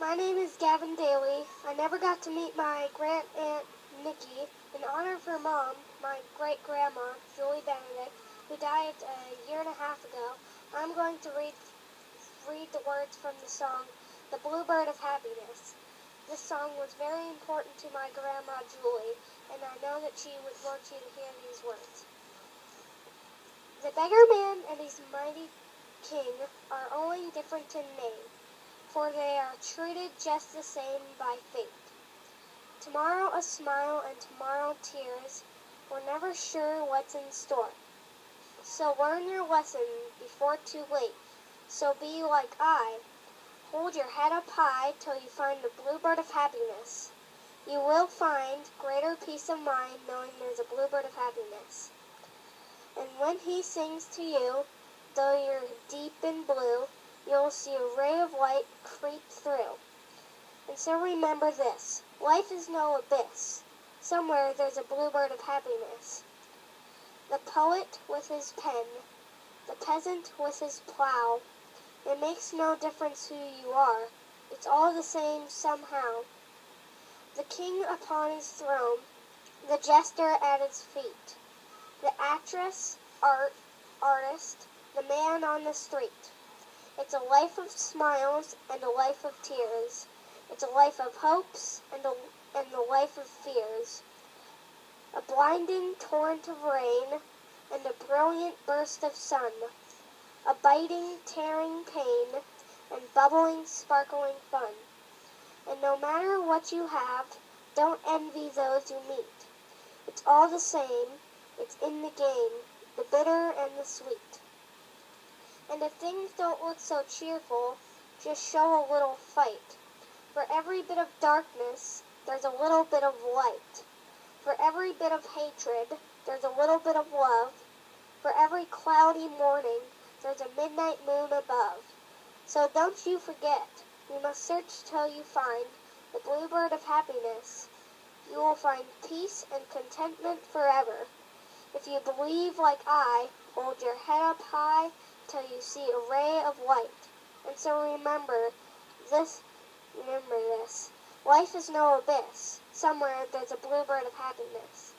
My name is Gavin Daly. I never got to meet my grand-aunt Nikki. In honor of her mom, my great-grandma, Julie Benedict, who died a year and a half ago, I'm going to read the words from the song, The Bluebird of Happiness. This song was very important to my grandma Julie, and I know that she would want you to hear these words. The beggar man and his mighty king are only different in name, for they are treated just the same by fate. Tomorrow a smile and tomorrow tears, we're never sure what's in store. So learn your lesson before too late, so be like I. Hold your head up high till you find the bluebird of happiness. You will find greater peace of mind knowing there's a bluebird of happiness. And when he sings to you, though you're deep in blue, you'll see a ray of light creep through. And so remember this, life is no abyss. Somewhere there's a bluebird of happiness. The poet with his pen, the peasant with his plow, it makes no difference who you are, it's all the same somehow. The king upon his throne, the jester at his feet, the actress, artist, the man on the street. It's a life of smiles and a life of tears. It's a life of hopes and the life of fears. A blinding torrent of rain and a brilliant burst of sun. A biting, tearing pain and bubbling, sparkling fun. And no matter what you have, don't envy those you meet. It's all the same, it's in the game, the bitter and the sweet. And if things don't look so cheerful, just show a little fight. For every bit of darkness, there's a little bit of light. For every bit of hatred, there's a little bit of love. For every cloudy morning, there's a midnight moon above. So don't you forget, you must search till you find the bluebird of happiness. You will find peace and contentment forever. If you believe like I, hold your head up high till you see a ray of light. And so remember this. Life is no abyss. Somewhere there's a bluebird of happiness.